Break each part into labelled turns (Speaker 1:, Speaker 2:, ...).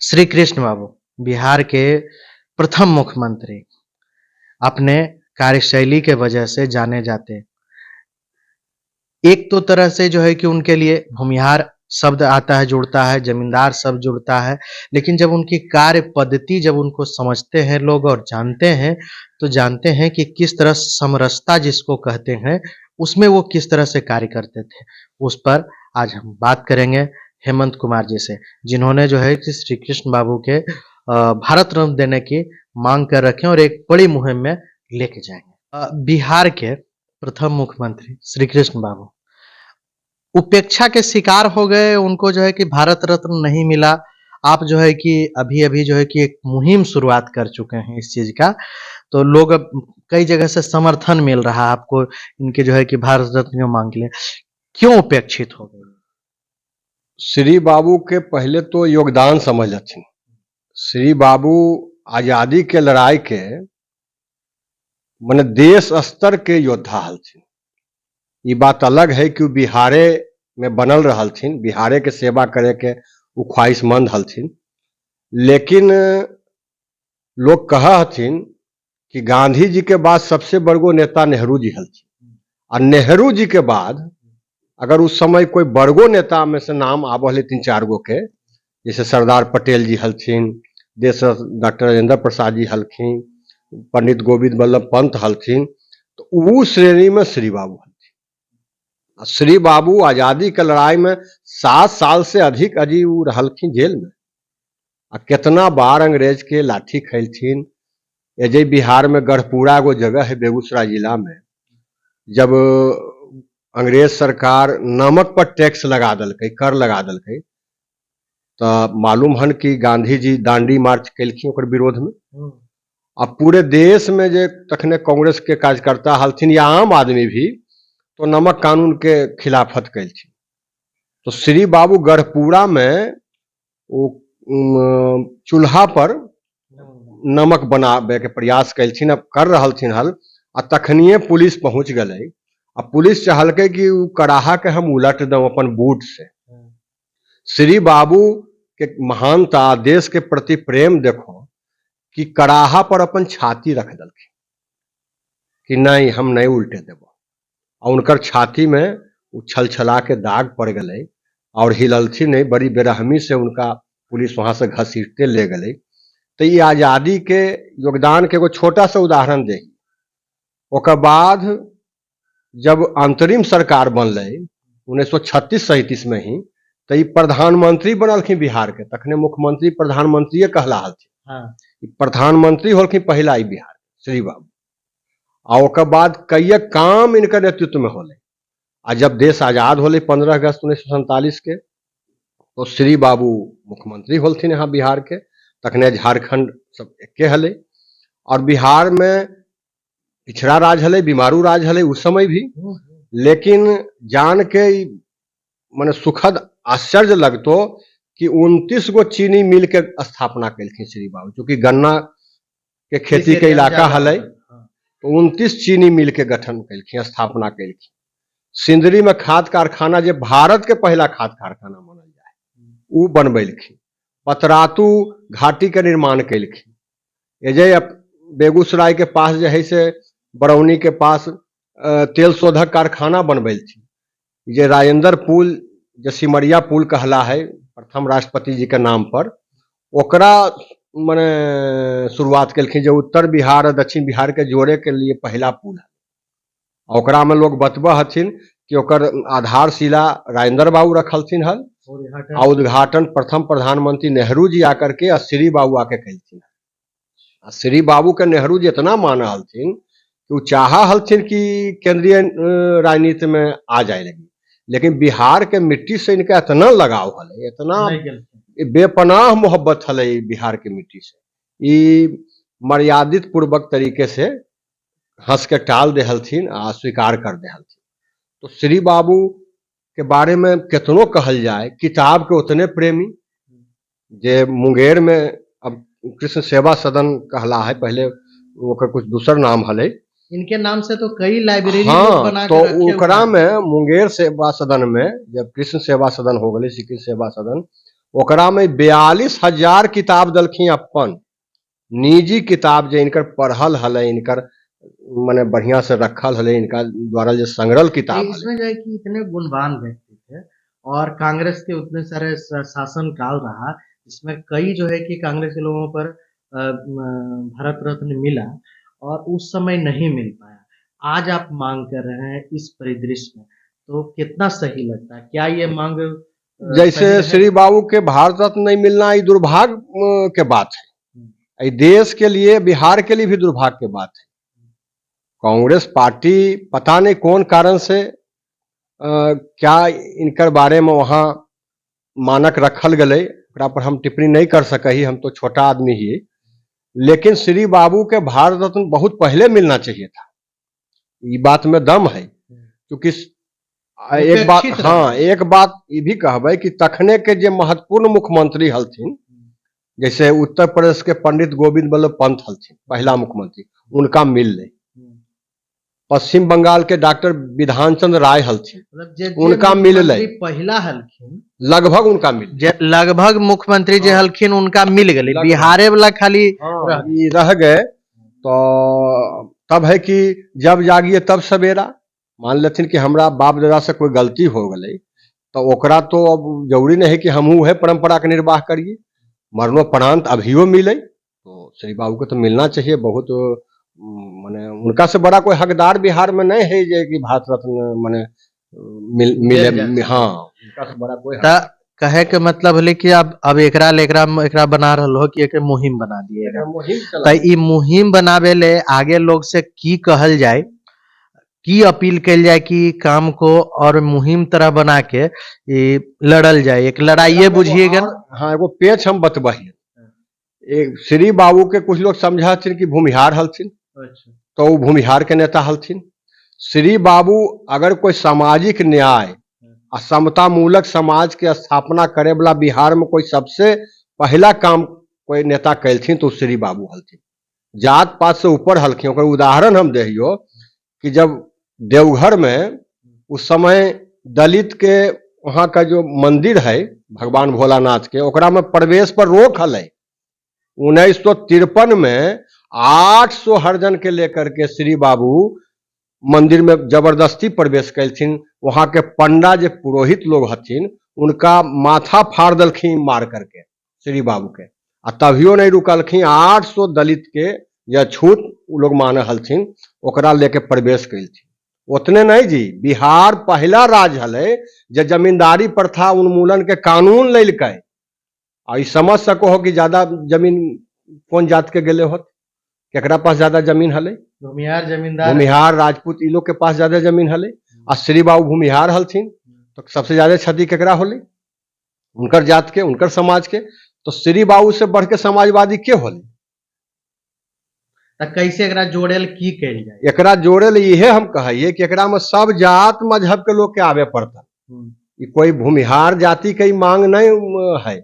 Speaker 1: श्री कृष्ण बाबू बिहार के प्रथम मुख्यमंत्री अपने कार्यशैली के वजह से जाने जाते। एक तो तरह से जो है कि उनके लिए भूमिहार शब्द आता है, जुड़ता है, जमींदार शब्द जुड़ता है, लेकिन जब उनकी कार्य पद्धति जब उनको समझते हैं लोग और जानते हैं, तो जानते हैं कि किस तरह समरसता जिसको कहते हैं, उसमें वो किस तरह से कार्य करते थे। उस पर आज हम बात करेंगे हेमंत कुमार जी से, जिन्होंने जो है कि श्री कृष्ण बाबू के भारत रत्न देने की मांग कर रखे हैं और एक बड़ी मुहिम में लेके जाएंगे। बिहार के प्रथम मुख्यमंत्री श्री कृष्ण बाबू उपेक्षा के शिकार हो गए, उनको जो है कि भारत रत्न नहीं मिला। आप जो है कि अभी-अभी जो है कि एक मुहिम शुरुआत कर चुके हैं इस चीज़ का, तो लोग अब कई जगह से समर्थन मिल रहा है आपको इनके जो है कि भारत रत्न की मांग के लिए। क्यों उपेक्षित हो गए?
Speaker 2: श्री बाबू के पहले तो योगदान समझ लथिन। श्री बाबू आजादी के लड़ाई के मने देश स्तर के योद्धा हलथिन। ये बात अलग है कि बिहारे में बनल रहलथिन, बिहारे के सेवा करे के वो ख्वाहिशमंद हलथिन, लेकिन लोग कहा हथिन कि गांधी जी के बाद सबसे बड़गो नेता नेहरू जी हलथिन, और नेहरू जी के बाद अगर उस समय कोई बड़गो नेता में से नाम आवल 3-4 गो के, जैसे सरदार पटेल जी हलथिन, देश डॉक्टर राजेंद्र प्रसाद जी हलखिन, पंडित गोविंद बल्लभ पंत हलथिन, तो वो श्रेणी में श्री बाबू हलथिन। श्री बाबू आजादी के लड़ाई में 7 साल से अधिक अजी वो रहलखिन जेल में, आ कितना बार अंग्रेज के लाठी खैलथिन। एजे बिहार में गढ़पुरा गो जगह है बेगूसराय जिला में, जब अंग्रेज सरकार नमक पर टैक्स लगा दलकै, कर लगा दलकै, तो मालूम हन कि गांधी जी दांडी मार्च कैलखिन ओकर विरोध में। अब पूरे देश में जे तखने कांग्रेस के कार्यकर्ता हलथिन या आम आदमी भी तो नमक कानून के खिलाफत कैलथिन। तो श्री बाबू गढ़पुरा में वो चूल्हा पर नमक बनाबे के प्रयास कैलथिन, अब कर रहलथिन हल, आ तखनिए पुलिस पहुंच गए। अब पुलिस चाहलकै कि उ कड़ाहा के हम उलट दम अपन बूट से। श्री बाबू के महानता, देश के प्रति प्रेम देखो कि कड़ाहा पर अपन छाती रख दलखिन कि नहीं हम नहीं उल्टे देव, और उनकर छाती में उछल छला के दाग पड़ गए और हिललथिन नहीं, बड़ी बेरहमी से उनका पुलिस वहां से घसीटते ले गए। तो ये आजादी के योगदान के एगो छोटा सा उदाहरण दे। ओकर बाद जब अंतरिम सरकार बनल 1936-37 में ही, तो ये प्रधानमंत्री बनलखिन बिहार के, तखने मुख्यमंत्री प्रधानमंत्री कहला हलथिन।
Speaker 1: हाँ।
Speaker 2: प्रधानमंत्री होलखिन पहला ही बिहार श्री बाबू, और ओकर बाद कई काम इनका नेतृत्व में होले। आ जब देश आजाद होले 15 अगस्त 1947 के, तो श्री बाबू मुख्यमंत्री होलथिन यहाँ बिहार के, तखने झारखंड सब एके हले, और बिहार में पिछड़ा राज हले, बीमारू राज हले उस समय भी। लेकिन जान के माने सुखद आश्चर्य लगतो कि 29 गो चीनी मिल के स्थापना कैलखिन श्री बाबू, क्योंकि गन्ना के खेती के इलाका हले, तो 29 चीनी मिल के गठन कैलखिन, स्थापना कैलखिन। सिंदरी में खाद कारखाना, जो भारत के पहला खाद कारखाना मानल जाए, वो बनबैलखिन। पतरातू घाटी के निर्माण कैलखिन। एजे बेगूसराय के पास जो है से बरौनी के पास तेल शोधक कारखाना बनबैलखिन। जे राजेंद्र पुल, जो सिमरिया पुल कहला है प्रथम राष्ट्रपति जी के नाम पर, ओकरा माने शुरुआत कैलखिन, जो उत्तर बिहार और दक्षिण बिहार के जोड़े के लिए पहला पुल है। ओकरा में लोग बतबा हथिन कि ओकर आधारशिला राजेंद्र बाबू रखलथिन हल, और उद्घाटन प्रथम प्रधानमंत्री नेहरू जी आकर के और श्री बाबू आके कैलथिन। श्री बाबू के नेहरू जी इतना माना हलथिन कि वो चाहा हलथिन कि केंद्रीय राजनीति में आ जाए लगी, लेकिन बिहार के मिट्टी से इनका इतना लगाव हले, इतना बेपनाह मोहब्बत हले बिहार के मिट्टी से। ये मर्यादित पूर्वक तरीके से हंस के टाल दे हलथिन आ स्वीकार कर दे हलथिन। तो श्री बाबू के बारे में कितनो कहल जाए, किताब के उतने प्रेमी। जे मुंगेर में अब कृष्ण सेवा सदन कहला है, पहले ओकर कुछ दूसर नाम हले,
Speaker 1: इनके नाम से तो कई लाइब्रेरी
Speaker 2: बना तो ओकरा में मुंगेर सेवा सदन में जब कृष्ण सेवा सदन हो गए, श्री कृष्ण सेवा सदन, ओकरा में 42,000 किताब दलखिन अपन निजी किताब जे इनकर पढ़ल हले, इनकर माने बढ़िया से रखल हले, इनका द्वारा जो संग्रहल किताब हले।
Speaker 1: इसमें जो है कि इतने गुणवान व्यक्ति थे और कांग्रेस के उतने सारे शासन काल रहा, इसमें कई जो है कि कांग्रेस के लोगों पर भारत रत्न मिला और उस समय नहीं मिल पाया। आज आप मांग कर रहे हैं इस परिदृश्य में, तो कितना सही लगता है? क्या ये मांग
Speaker 2: जैसे श्री बाबू के भारत रत्न नहीं मिलना ये दुर्भाग्य के बात है, ये देश के लिए, बिहार के लिए भी दुर्भाग्य की बात है। कांग्रेस पार्टी पता नहीं कौन कारण से क्या इनकर बारे में वहां मानक रखल गए, ओकरा पर हम टिप्पणी नहीं कर सके, हम तो छोटा आदमी ही। लेकिन श्री बाबू के भारत रत्न बहुत पहले मिलना चाहिए था, ये बात में दम है। क्योंकि एक बात, हाँ एक बात ये भी कहबे कि तखने के जे महत्वपूर्ण मुख्यमंत्री हलथिन, जैसे उत्तर प्रदेश के पंडित गोविंद बल्लभ पंत हलथिन पहला मुख्यमंत्री, उनका मिल ले। पश्चिम बंगाल के डॉक्टर विधान चंद्र राय हलथिन, उनका मिल ले।
Speaker 1: पहला हलखिन
Speaker 2: लगभग उनका मिल,
Speaker 1: लगभग मुख्यमंत्री जे हलखिन उनका मिल गए, बिहारे वाला खाली
Speaker 2: रह गए। तो तब है कि जब जागिए तब सवेरा, मान लेथिन कि हमरा बाप दादा से कोई गलती हो गई, तो ओकरा तो अब जरूरी नहीं है कि हमहू है परंपरा के निर्वाह करिए, मरणोपरांत अभियो मिले। तो श्री बाबू को तो मिलना चाहिए। बहुत माने उनका से बड़ा कोई हकदार बिहार में नहीं है जे कि भारत रत्न माने मिले। हाँ, उनका से बड़ा कोई
Speaker 1: कहे के मतलब है कि अब एकरा बना रहा हो कि एक मुहिम बना दिए, तो ई मुहिम बनावे ले आगे लोग से की कहल जाए, की अपील कल जाए कि काम को और मुहिम तरह बना के लड़ल जाए, एक लड़ाई बुझिएगा।
Speaker 2: हाँ, एगो पेच हम बतबही। एक श्री बाबू के कुछ लोग समझा कि भूमिहार हलथिन, तो वो भूमिहार के नेता हलथिन। श्री बाबू अगर कोई सामाजिक न्याय और समता मूलक समाज के स्थापना करे वाला बिहार में कोई सबसे पहला काम कोई नेता कैलथिन तो श्री बाबू हलथिन। जात पात से ऊपर हलखिन। ओकर उदाहरण हम देहियो कि जब देवघर में उस समय दलित के वहां का जो मंदिर है भगवान भोलानाथ के, ओकरा में प्रवेश पर रोक हलै। 1953 में 800 हरिजन के लेकर के श्री बाबू मंदिर में जबरदस्ती प्रवेश कैलथिन। वहां के पंडा जो पुरोहित लोग हथिन उनका माथा फाड़ दलखिन मार करके श्री बाबू के, आ तभियो नहीं रुकलखिन। 800 दलित के यह छूत उ लोग माने हलथिन, ओकरा लेके प्रवेश कैलथिन। उतने नहीं जी, बिहार पहला राज्य हलै जे जमींदारी प्रथा उन्मूलन के कानून लैलकै। आ समझ सको हो कि ज्यादा जमीन कौन जात के गेले होत, केकरा पास ज्यादा जमीन हलै?
Speaker 1: भूमिहार जमींदार,
Speaker 2: भूमिहार राजपूत इ लोग के पास ज्यादा जमीन हलै। आ श्री बाबू भूमिहार हलथिन, तो सबसे ज्यादा क्षति केकरा होलै? उनकर जात के, उनकर समाज के। तो श्री बाबू से बढ़ के समाजवादी के होलै?
Speaker 1: कैसे एकरा जोड़ेल की कैल जाए?
Speaker 2: एकरा जोड़ेल इहे हम कहिए कि एकरा में सब जात मजहब के लोग के आवे पड़ता। कोई भूमिहार जाति के मांग नहीं है।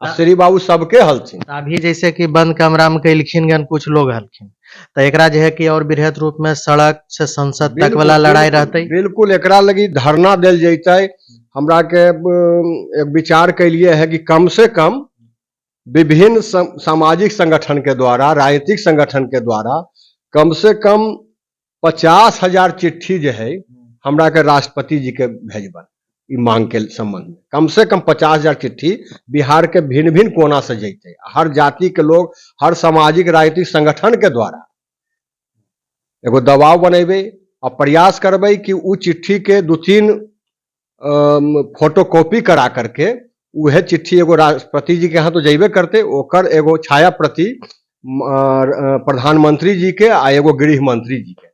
Speaker 2: श्री बाबू सबके हलथिन।
Speaker 1: अभी जैसे कि बंद कमरा में कैलखिन गन कुछ लोग हलखिन, तो एकरा जो है कि और बृहद रूप में सड़क से संसद तक वाला लड़ाई रहते।
Speaker 2: बिल्कुल, एकरा लगी धरना दिल जैते। हमरा के एक विचार के लिए है कि कम से कम विभिन्न सामाजिक संगठन के द्वारा, राजनीतिक संगठन के द्वारा कम से कम 50,000 चिट्ठी जो है हमरा के राष्ट्रपति जी के भेजबन मांग के संबंध में। कम से कम 50,000 चिट्ठी बिहार के भिन्न भिन्न कोना से जैते, हर जाति के लोग, हर सामाजिक राजनीतिक संगठन के द्वारा एगो दबाव बनेबे और प्रयास करबे कि उ चिट्ठी के 2-3 फोटो कॉपी करा करके वह चिट्ठी एगो राष्ट्रपति जी के यहाँ तो जैबे करते, ओकर एगो छाया प्रति प्रधानमंत्री जी के आ एगो गृह मंत्री जी के,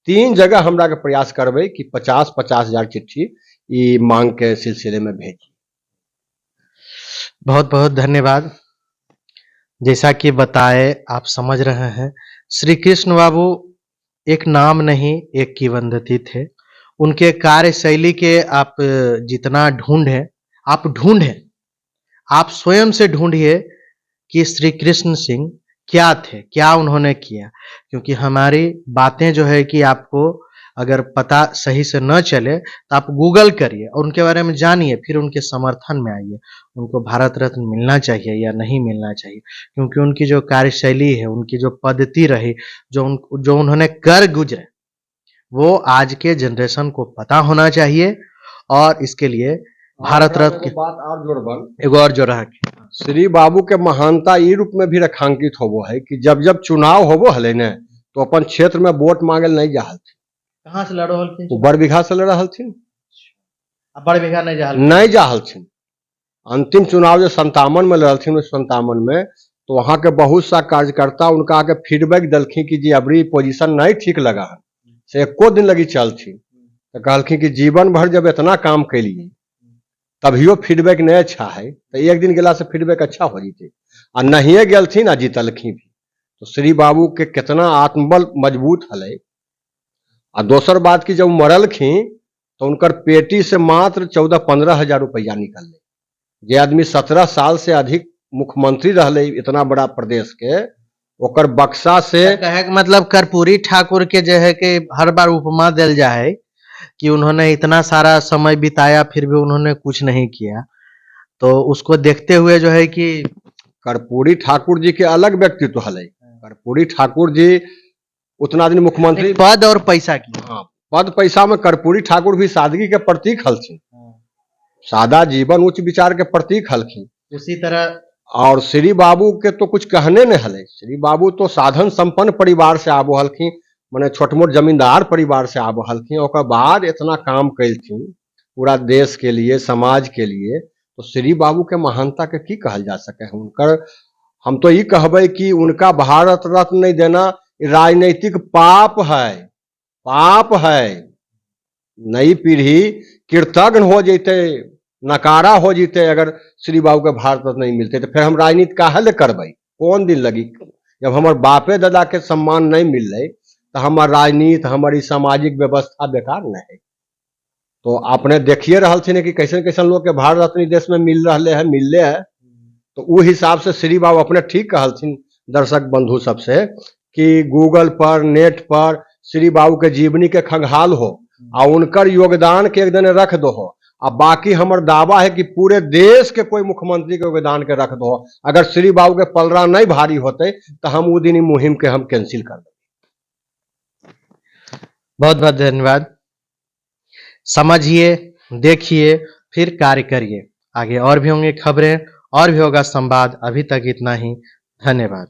Speaker 2: 3 जगह हमरा के प्रयास करबे कि 50,000 चिट्ठी ये मांग के सिलसिले में भेजी।
Speaker 1: बहुत बहुत धन्यवाद। जैसा कि बताए आप समझ रहे हैं, श्री कृष्ण बाबू एक नाम नहीं एक किंवदंती थे। उनके कार्यशैली के आप जितना ढूंढें, आप स्वयं से ढूंढिए कि श्री कृष्ण सिंह क्या थे, क्या उन्होंने किया। क्योंकि हमारी बातें जो है कि आपको अगर पता सही से न चले तो आप गूगल करिए और उनके बारे में जानिए, फिर उनके समर्थन में आइए। उनको भारत रत्न मिलना चाहिए या नहीं मिलना चाहिए, क्योंकि उनकी जो कार्यशैली है, उनकी जो पद्धति रही, जो उन्होंने कर गुजरे, वो आज के जनरेशन को पता होना चाहिए। और इसके लिए भारत रत्न की
Speaker 2: बात और जोड़बन
Speaker 1: एगो और जो रहा
Speaker 2: श्री बाबू के महानता ई रूप में भी रेखांकित होबो है कि जब जब चुनाव होबो हले ने तो अपन क्षेत्र में वोट मांगे नहीं जा हलथिन।
Speaker 1: कहाँ से लड़ो हलथिन?
Speaker 2: वो बड़ बीघा से लड़ हलथिन,
Speaker 1: बड़ बीघा नहीं जा
Speaker 2: नहीं जा हलथिन। अंतिम चुनाव जो 57 में लड़थिन, उस 57 में तो वहां के बहुत सा कार्यकर्ता उनका आके फीडबैक दलखी कि जी अबरी पोजीशन नहीं ठीक लगा है, से एको दिन लगी चलथी तो कहलखिन कि जीवन भर जब इतना काम कैलिए तभियो फीडबैक नहीं अच्छा है तो एक दिन गेला से फीडबैक अच्छा हो जीते, आ नहीं गेलथिन आ जीतलखिन भी। तो श्री बाबू के कितना आत्मबल मजबूत हले। आ दोसर बात की जब मरलखिन तो उनकर पेटी से मात्र 14-15 हजार रुपया निकल। जे आदमी 17 साल से अधिक मुख्यमंत्री रहले इतना बड़ा प्रदेश के, ओकर बक्सा से
Speaker 1: कहे के मतलब कर्पूरी ठाकुर के जो है कि हर बार उपमा दिल जाए कि उन्होंने इतना सारा समय बिताया फिर भी उन्होंने कुछ नहीं किया, तो उसको देखते हुए जो है कि
Speaker 2: कर्पूरी ठाकुर जी के अलग व्यक्तित्व हले। कर्पूरी ठाकुर जी उतना दिन मुख्यमंत्री,
Speaker 1: पद और पैसा की,
Speaker 2: हाँ पद पैसा में कर्पूरी ठाकुर भी सादगी के प्रतीक हलखिन, सादा जीवन उच्च विचार के प्रतीक हलखिन।
Speaker 1: उसी तरह
Speaker 2: और श्री बाबू के तो कुछ कहने नहीं हले। श्री बाबू तो साधन संपन्न परिवार से आबो हलखिन, माने छोट मोट जमींदार परिवार से आबो हलखिन, ओकर बाद इतना काम कैलखिन पूरा देश के लिए, समाज के लिए। तो श्री बाबू के महानता के की कहल जा सके है उनकर। हम तो ये कहबे कि उनका भारत रत्न नहीं देना राजनीतिक पाप है, पाप है। नई पीढ़ी कृतज्ञ हो जैते, नकारा हो जीते अगर श्री बाबू के भारत रत्न नहीं मिलते, तो फिर हम राजनीति काहे ले करबे, कौन दिन लगी। जब हमारे बापे दादा के सम्मान नहीं मिल रहे तो हमार राजनीति, हमारी सामाजिक व्यवस्था बेकार न है। तो आपने देखिए रहल छे कि कैसे कैसे लोग के भारत रत्न देश में मिल रहे हैं, मिलले है। तो वो हिसाब से श्री बाबू अपने ठीक कहलथिन दर्शक बंधु सबसे कि गूगल पर, नेट पर श्री बाबू के जीवनी के खंगाल हो और उनकर योगदान के एक दिन रख दो हो। अब बाकी हमार दावा है कि पूरे देश के कोई मुख्यमंत्री के योगदान के रख दो। अगर श्री बाबू के पलड़ा नहीं भारी होते तो हम वो दिन मुहिम के हम कैंसिल कर दें।
Speaker 1: बहुत बहुत धन्यवाद। समझिए, देखिए, फिर कार्य करिए। आगे और भी होंगे खबरें और भी होगा संवाद। अभी तक इतना ही, धन्यवाद।